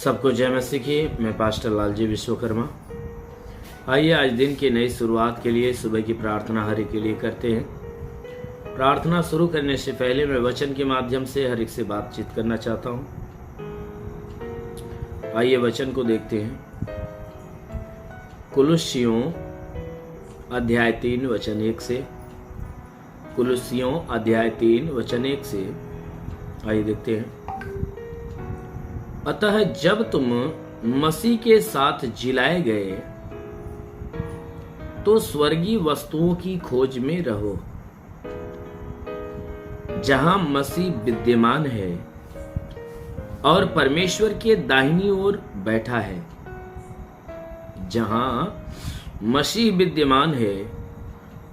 सबको जय मसीह की। मैं पास्टर लालजी विश्वकर्मा। आइए आज दिन की नई शुरुआत के लिए सुबह की प्रार्थना हर एक के लिए करते हैं। प्रार्थना शुरू करने से पहले मैं वचन के माध्यम से हर एक से बातचीत करना चाहता हूं। आइए वचन को देखते हैं। कुलुस्सियों अध्याय 3 वचन 1 से। कुलुस्सियों अध्याय 3 वचन 1 से आइए देखते हैं। अतः जब तुम मसीह के साथ जिलाए गए तो स्वर्गीय वस्तुओं की खोज में रहो, जहां मसीह विद्यमान है और परमेश्वर के दाहिनी ओर बैठा है। जहां मसीह विद्यमान है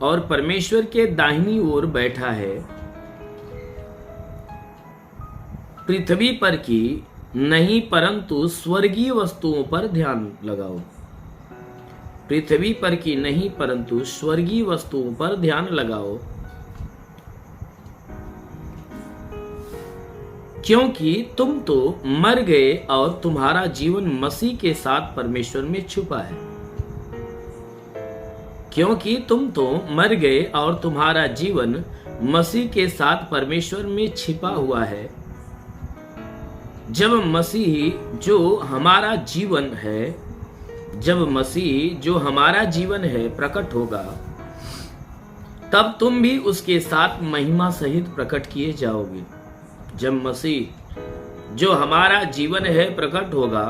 और परमेश्वर के दाहिनी ओर बैठा है। पृथ्वी पर की नहीं परंतु स्वर्गीय वस्तुओं पर ध्यान लगाओ। पृथ्वी पर की नहीं परंतु स्वर्गीय वस्तुओं पर ध्यान लगाओ, क्योंकि तुम तो मर गए और तुम्हारा जीवन मसीह के साथ परमेश्वर में छुपा है। क्योंकि तुम तो मर गए और तुम्हारा जीवन मसीह के साथ परमेश्वर में छिपा हुआ है। जब मसीह जो हमारा जीवन है प्रकट होगा, तब तुम भी उसके साथ महिमा सहित प्रकट किए जाओगे। जब मसीह जो हमारा जीवन है प्रकट होगा,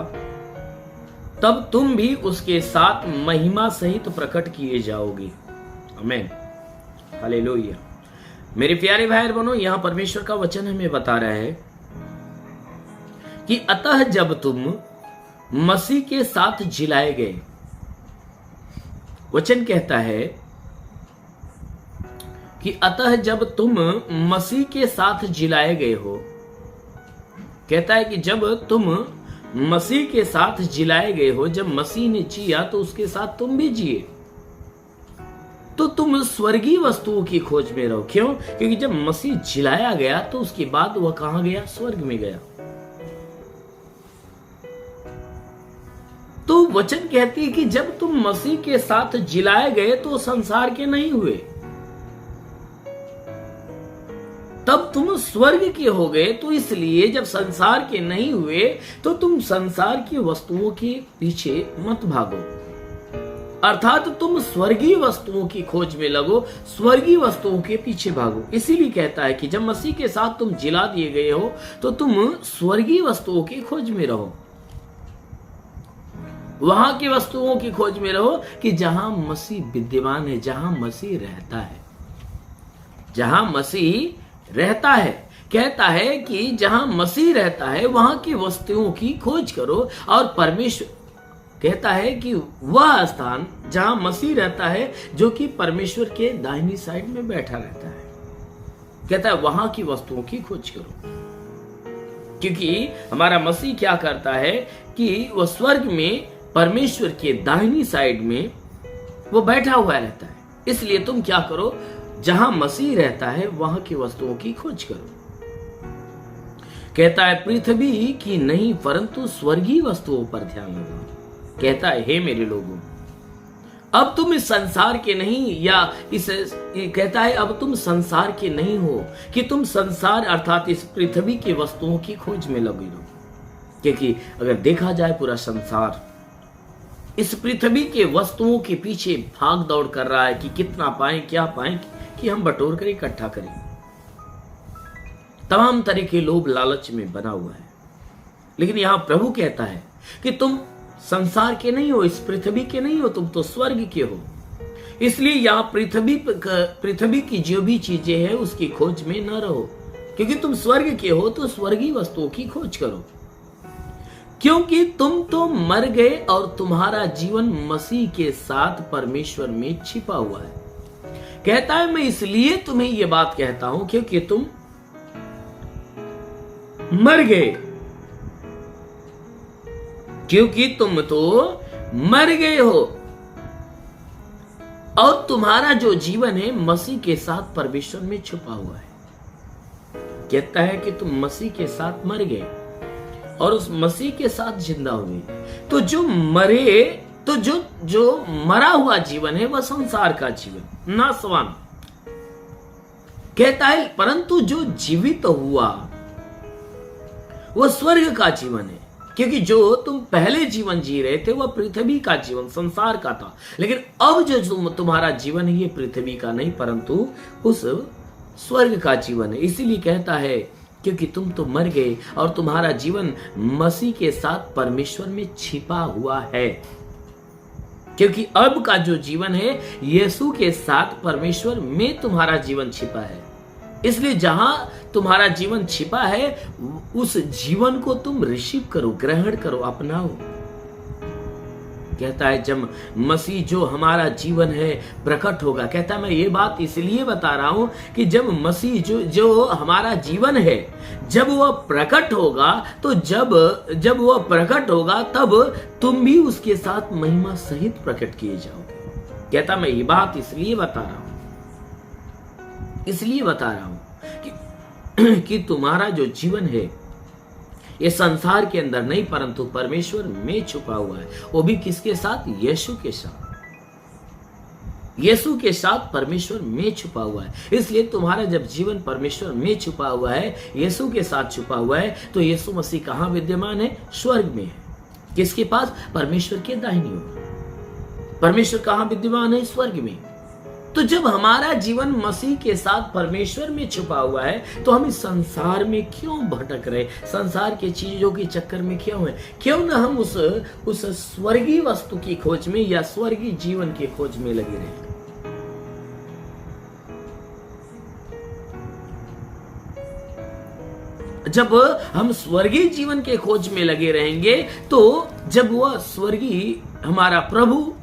तब तुम भी उसके साथ महिमा सहित प्रकट किए जाओगे। आमीन, हालेलुया। मेरे प्यारे भाई बहनों, यहां परमेश्वर का वचन हमें बता रहा है कि अतः जब तुम मसीह के साथ जिलाए गए, वचन कहता है कि अतः जब तुम मसीह के साथ जिलाए गए हो, कहता है कि जब तुम मसीह के साथ जिलाए गए हो, जब मसीह ने जिया तो उसके साथ तुम भी जिए, तो तुम स्वर्गीय वस्तुओं की खोज में रहो। क्यों? क्योंकि जब मसीह जिलाया गया तो उसके बाद वह कहां गया? स्वर्ग में गया। तो वचन कहती है कि जब तुम मसीह के साथ जिलाए गए तो संसार के नहीं हुए, तब तुम स्वर्ग के हो गए। तो इसलिए जब संसार के नहीं हुए तो तुम संसार की वस्तुओं के पीछे मत भागो, अर्थात तुम स्वर्गीय वस्तुओं की खोज में लगो, स्वर्गीय वस्तुओं के पीछे भागो। इसीलिए कहता है कि जब मसीह के साथ तुम जिला दिए गए हो तो तुम स्वर्गीय वस्तुओं की खोज में रहो, वहां की वस्तुओं की खोज में रहो कि जहां मसीह विद्यमान है, जहां मसीह रहता है। जहां मसीह रहता है, कहता है कि जहां मसीह रहता है वहां की वस्तुओं की खोज करो। और परमेश्वर कहता है कि वह स्थान जहां मसीह रहता है, जो कि परमेश्वर के दाहिनी साइड में बैठा रहता है, कहता है वहां की वस्तुओं की खोज करो। क्योंकि हमारा मसीह क्या करता है कि वह स्वर्ग में परमेश्वर के दाहिनी साइड में वो बैठा हुआ रहता है। इसलिए तुम क्या करो? जहां मसीह रहता है वहां की वस्तुओं की खोज करो। कहता है पृथ्वी की नहीं परंतु स्वर्गीय वस्तुओं पर ध्यान लगाओ। कहता है हे मेरे लोगों, अब तुम इस संसार के नहीं, या कहता है अब तुम संसार के नहीं हो कि तुम संसार अर्थात इस पृथ्वी की वस्तुओं की खोज में लगे रहो। क्योंकि अगर देखा जाए पूरा संसार इस पृथ्वी के वस्तुओं के पीछे भाग दौड़ कर रहा है कि कितना पाएं, क्या पाएं, कि हम बटोर कर इकट्ठा करें। तमाम तरह के लोभ लालच में बना हुआ है। लेकिन यहां प्रभु कहता है कि तुम संसार के नहीं हो, इस पृथ्वी के नहीं हो, तुम तो स्वर्ग के हो। इसलिए यहां पृथ्वी की जो भी चीजें हैं उसकी खोज में न रहो, क्योंकि तुम स्वर्ग के हो तो स्वर्गीय वस्तुओं की खोज करो। क्योंकि तुम तो मर गए और तुम्हारा जीवन मसीह के साथ परमेश्वर में छिपा हुआ है। कहता है मैं इसलिए तुम्हें यह बात कहता हूं क्योंकि तुम मर गए, क्योंकि तुम तो मर गए हो और तुम्हारा जो जीवन है मसीह के साथ परमेश्वर में छुपा हुआ है। कहता है कि तुम मसीह के साथ मर गए और उस मसीह के साथ जिंदा हुए। तो जो मरे, तो जो मरा हुआ जीवन है वह संसार का जीवन, नाशवान। कहता है परंतु जो जीवित हुआ वह स्वर्ग का जीवन है, क्योंकि जो तुम पहले जीवन जी रहे थे वह पृथ्वी का जीवन, संसार का था। लेकिन अब जो तुम्हारा जीवन है ये पृथ्वी का नहीं परंतु उस स्वर्ग का जीवन है। इसीलिए कहता है क्योंकि तुम तो मर गए और तुम्हारा जीवन मसीह के साथ परमेश्वर में छिपा हुआ है। क्योंकि अब का जो जीवन है यीशु के साथ परमेश्वर में तुम्हारा जीवन छिपा है। इसलिए जहां तुम्हारा जीवन छिपा है उस जीवन को तुम रिसीव करो, ग्रहण करो, अपनाओ। कहता है जब मसीह जो हमारा जीवन है प्रकट होगा, कहता है मैं ये बात इसलिए बता रहा हूं कि जब मसीह जो हमारा जीवन है जब वह प्रकट होगा, तो जब वह प्रकट होगा तब तुम भी उसके साथ महिमा सहित प्रकट किए जाओगे। कहता मैं ये बात इसलिए बता रहा हूं कि तुम्हारा जो जीवन है ये संसार के अंदर नहीं परंतु परमेश्वर में छुपा हुआ है। वो भी किसके साथ? यीशु के साथ। यीशु के साथ परमेश्वर में छुपा हुआ है। इसलिए तुम्हारा जब जीवन परमेश्वर में छुपा हुआ है, यीशु के साथ छुपा हुआ है, तो यीशु मसीह कहां विद्यमान है? स्वर्ग में है। किसके पास? परमेश्वर के दाहिनी ओर। परमेश्वर कहां विद्यमान है? स्वर्ग में। तो जब हमारा जीवन मसीह के साथ परमेश्वर में छुपा हुआ है तो हम इस संसार में क्यों भटक रहे, संसार के चीजों के चक्कर में क्यों है? क्यों ना हम उस स्वर्गीय वस्तु की खोज में या स्वर्गीय जीवन की खोज में लगे रहे। जब हम स्वर्गीय जीवन के खोज में लगे रहेंगे तो जब वह स्वर्गीय हमारा प्रभु,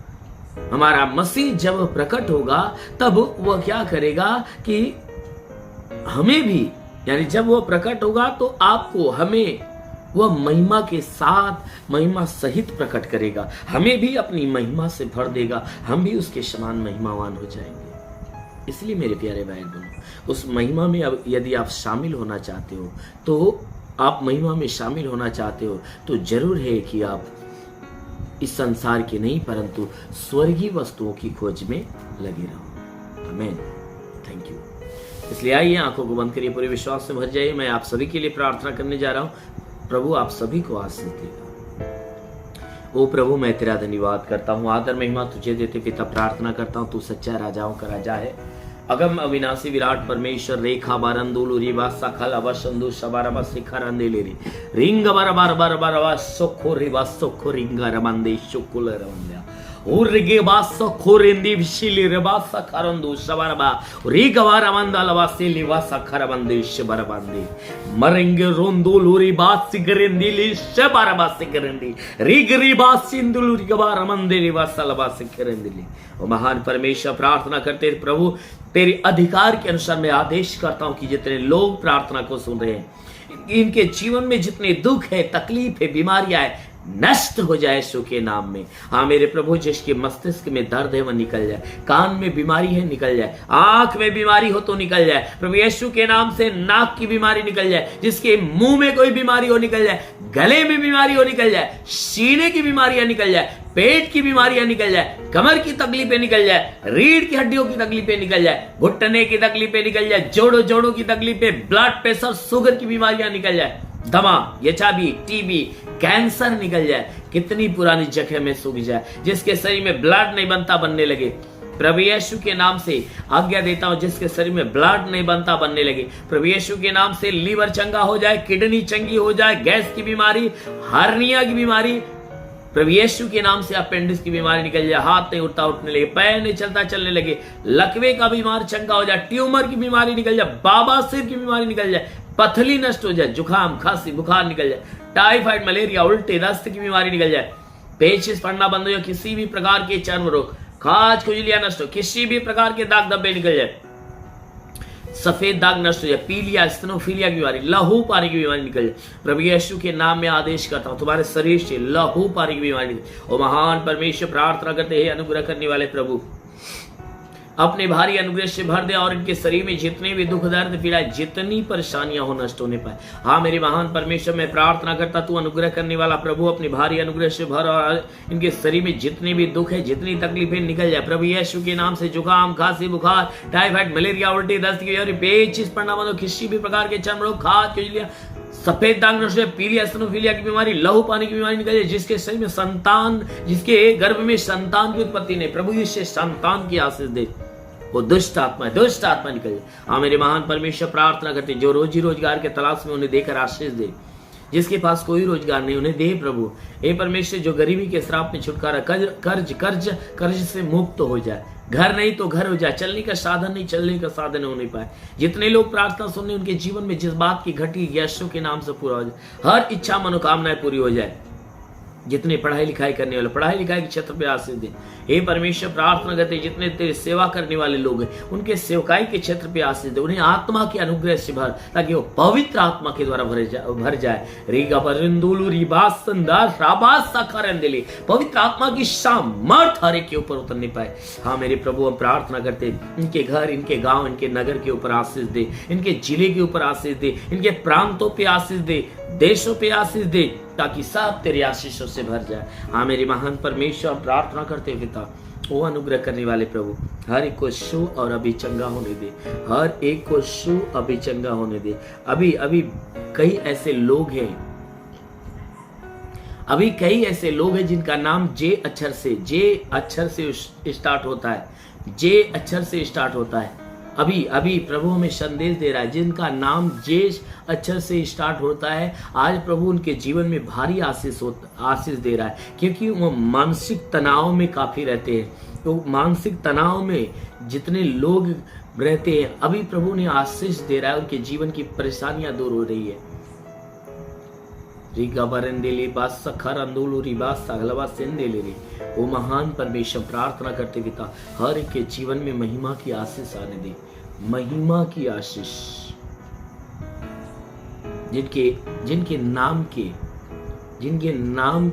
हमारा मसीह जब प्रकट होगा तब वह क्या करेगा कि हमें भी, यानी जब वह प्रकट होगा तो आपको, हमें वह महिमा के साथ, महिमा सहित प्रकट करेगा। हमें भी अपनी महिमा से भर देगा, हम भी उसके समान महिमावान हो जाएंगे। इसलिए मेरे प्यारे भाई बहनों, उस महिमा में अब यदि आप शामिल होना चाहते हो, तो आप महिमा में शामिल होना चाहते हो तो जरूर है कि आप इस संसार के नहीं परंतु स्वर्गीय वस्तुओं की खोज में लगे रहो। आमीन। Thank you. इसलिए आइए आंखों को बंद करिए, पूरे विश्वास से भर जाइए। मैं आप सभी के लिए प्रार्थना करने जा रहा हूं। प्रभु आप सभी को आशीष देगा। ओ प्रभु मैं तेरा धन्यवाद करता हूं, आदर महिमा तुझे देते पिता। प्रार्थना करता हूं तू सच्चा राजाओं का राजा है, अगम अविनाशी विराट परमेश्वर। रेखा बारंदुलु रिवा सखल अवसंदु शबारबा शिखर अंदेले रिंग बर बर बर बर वा सोखो रिवा सोखो रिंग रमंदे शुकुल रमंदया उर्गे बास खोरेंदी विशिली रिवा सखरंदु शबारबा रिगवा रमंदल वासिली वा सखरबंदे शबरबंदे मरेंगे रोंदुलु रिवा सिगरेंदी li शबारबा सिगरेंदी रिग रिवा सिंदुलु रिगवा रमंदे रिवा सलबा सिगरेंदी। ओ महान परमेश्वर, प्रार्थना करते प्रभु तेरे अधिकार के अनुसार मैं आदेश करता हूं कि जितने लोग प्रार्थना को सुन रहे हैं, इनके जीवन में जितने दुख है, तकलीफ है, बीमारियां है, नष्ट हो जाए यीशु के नाम में। हाँ मेरे प्रभु, जिसके मस्तिष्क में दर्द है वह निकल जाए, कान में बीमारी है निकल जाए, आंख में बीमारी हो तो निकल जाए प्रभु यीशु के नाम से। नाक की बीमारी निकल जाए, जिसके मुंह में कोई बीमारी हो निकल जाए, गले में बीमारी हो निकल जाए, सीने की बीमारियां निकल जाए, पेट की बीमारियां निकल जाए, कमर की तकलीफें निकल जाए, रीढ़ की हड्डियों की तकलीफें निकल जाए, घुटने की तकलीफें निकल जाए, जोड़ों की तकलीफें, ब्लड प्रेशर, शुगर की बीमारियां निकल जाए, दमा, एचआईवी, टीबी, कैंसर निकल जाए, कितनी पुरानी जख्म में सूख जाए, जिसके शरीर में ब्लड नहीं बनता बनने लगे प्रभु यीशु के नाम से आज्ञा देता हूं। जिसके शरीर में ब्लड नहीं बनता बनने लगे प्रभु यीशु के नाम से, लीवर चंगा हो जाए, किडनी चंगी हो जाए, गैस की बीमारी, हार्निया की बीमारी प्रभु यीशु के नाम से, अपेंडिक्स की बीमारी निकल जाए, हाथ नहीं उठता उठने लगे, पैर नहीं चलता चलने लगे, लकवे का बीमार चंगा हो जाए, ट्यूमर की बीमारी निकल जाए, बाबासिर की बीमारी निकल जाए, पथली नष्ट हो जाए, जुकाम, खांसी, बुखार निकल जाए, टाइफाइड, मलेरिया, उल्टे, दस्त की बीमारी निकल जाए, पेचिश पड़ना बंद हो जाए, किसी भी प्रकार के चर्म रोग, खाज खुजलियां नष्ट हो, किसी भी प्रकार के दाग धब्बे निकल जाए, सफेद दाग नष्ट हो जाए, पीलिया, स्टेनोफिलिया की बीमारी, लहू पानी की बीमारी निकल जाए प्रभु यीशु के नाम में आदेश करता हूं, तुम्हारे शरीर से लहू पानी की बीमारी निकल। ओ महान परमेश्वर, प्रार्थना करते हैं अनुग्रह करने वाले प्रभु, अपने भारी अनुग्रह से भर दे और इनके शरीर में जितने भी दुख दर्द पीड़ा जितनी परेशानियां हो नष्ट होने पाए। हाँ मेरे महान परमेश्वर, मैं प्रार्थना करता तू अनुग्रह करने वाला प्रभु अपने भारी अनुग्रह से भर और इनके शरीर में जितने भी दुख है जितनी तकलीफें निकल जाए प्रभु यीशु के नाम से। जुकाम, खांसी, बुखार, टाइफाइड, मलेरिया, उल्टी, दस्त की बीमारी, पेचिश, परिणाम, किसी भी प्रकार के चर्म रोग, खाद, खुजलियां, सफेद दाग नष्ट, पीली एसिनोफिलिया की बीमारी, लहू पानी की बीमारी निकल जाए। जिसके शरीर में संतान, जिसके गर्भ में संतान की उत्पत्ति नहीं, प्रभु इससे संतान की आशीष दे। वो दुष्ट आत्मा निकल जाए। हाँ मेरे महान परमेश्वर, प्रार्थना करते जो रोजी रोजगार के तलाश में उन्हें देकर आशीष दे। जिसके पास कोई रोजगार नहीं उन्हें दे प्रभु। हे परमेश्वर, जो गरीबी के श्राप में छुटकारा, कर्ज से मुक्त हो जाए। घर नहीं तो घर हो जाए, चलने का साधन नहीं, चलने का साधन हो नहीं पाए। जितने लोग प्रार्थना सुनने उनके जीवन में जिस बात की घटी यीशु के नाम से पूरा हो जाए। हर इच्छा मनोकामनाएं पूरी हो जाए। जितने पढ़ाई लिखाई करने वाले पढ़ाई लिखाई के क्षेत्र पे आशीष दे। हे परमेश्वर, प्रार्थना करते जितने तेरे सेवा करने वाले लोग हैं उनके सेवकाई के क्षेत्र पे आशीष दे। उन्हें आत्मा के अनुग्रह से भर, ताकि वो पवित्र आत्मा के द्वारा भर जाए। रीगा परिंदुलु रिबास संदार राबास साखरंदेली, पवित्र आत्मा की सामर्थ हर एक के ऊपर उतरने पाए। हाँ मेरे प्रभु, हम प्रार्थना करते इनके घर, इनके गांव, इनके नगर के ऊपर आशीष दे, इनके जिले के ऊपर आशीष दे, इनके प्रांतों पे आशीष दे, देशों पे आशीष दे, ताकि सब तेरे आशीषों से भर जाए। हाँ मेरे महान परमेश्वर, प्रार्थना करते पिता, वो अनुग्रह करने वाले प्रभु, हर एक को शु और अभी चंगा होने दे। हर एक को शु अभी चंगा होने दे। अभी कई ऐसे लोग हैं जिनका नाम जे अक्षर से स्टार्ट होता है। अभी प्रभु हमें संदेश दे रहा है, जिनका नाम जे अक्षर से स्टार्ट होता है, आज प्रभु उनके जीवन में भारी आशीष दे रहा है, क्योंकि वो मानसिक तनाव में काफी रहते हैं। तो मानसिक तनाव में जितने लोग रहते हैं, अभी प्रभु ने आशीष दे रहा है, उनके जीवन की परेशानियां दूर हो रही है। वो महान परमेश्वर, प्रार्थना करते पिता, हर एक के जीवन में महिमा की आशीष आने दे। महिमा की आशीष, जिनके नाम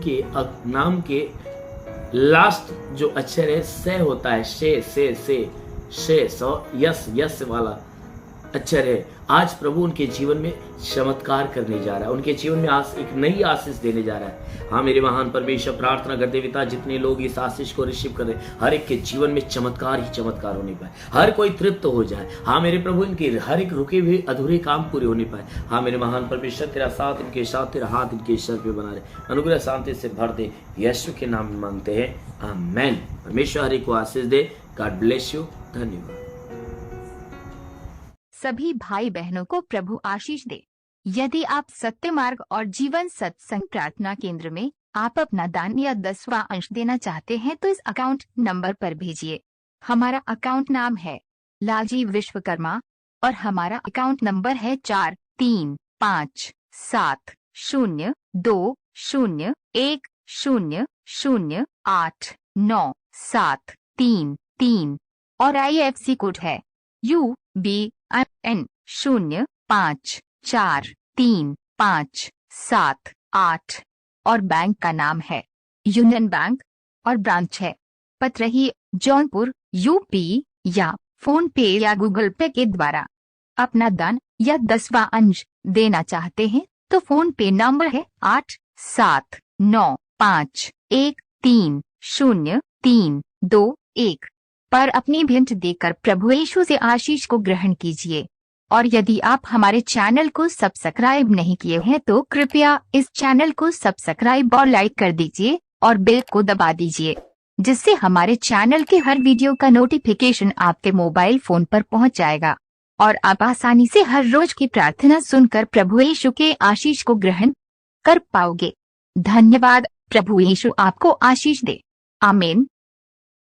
के लास्ट जो अक्षर है से होता है, यस वाला अक्षर है, आज प्रभु उनके जीवन में चमत्कार करने जा रहा है, उनके जीवन में एक नई आशीष देने जा रहा है। हाँ मेरे महान परमेश्वर, प्रार्थना करते पिता, जितने लोग इस आशीष को रिसीव कर रहे, हर एक के जीवन में चमत्कार ही चमत्कार होने पाए, हर कोई तृप्त हो जाए। हाँ मेरे प्रभु, इनके हर एक रुके हुए अधूरे काम पूरे होने पाए। हाँ मेरे महान परमेश्वर, तेरा साथ इनके साथ, तेरा हाथ इनके सर पे बना रहे, अनुग्रह शांति से भर दे। यीशु के नाम में मांगते हैं, आमेन। परमेश्वर हर एक को आशीष दे। God bless you. धन्यवाद। सभी भाई बहनों को प्रभु आशीष दे। यदि आप सत्य मार्ग और जीवन सत्संग प्रार्थना केंद्र में आप अपना दान या 10वां अंश देना चाहते हैं तो इस अकाउंट नंबर पर भेजिए। हमारा अकाउंट नाम है लालजी विश्वकर्मा और हमारा अकाउंट नंबर है 43552010089733 और IFC कोड है UBIN 054357 और बैंक का नाम है यूनियन बैंक और ब्रांच है पतरही जौनपुर UP या फोन पे या गूगल पे के द्वारा अपना दान या 10वां अंश देना चाहते हैं तो फोन पे नंबर है 8795130321 पर अपनी भेंट देकर प्रभु यीशु से आशीष को ग्रहण कीजिए। और यदि आप हमारे चैनल को सब्सक्राइब नहीं किए हैं तो कृपया इस चैनल को सब्सक्राइब और लाइक कर दीजिए और बेल को दबा दीजिए, जिससे हमारे चैनल के हर वीडियो का नोटिफिकेशन आपके मोबाइल फोन पर पहुंच जाएगा और आप आसानी से हर रोज की प्रार्थना सुनकर प्रभु यीशु के आशीष को ग्रहण कर पाओगे। धन्यवाद। प्रभु यीशु आपको आशीष दे। आमीन।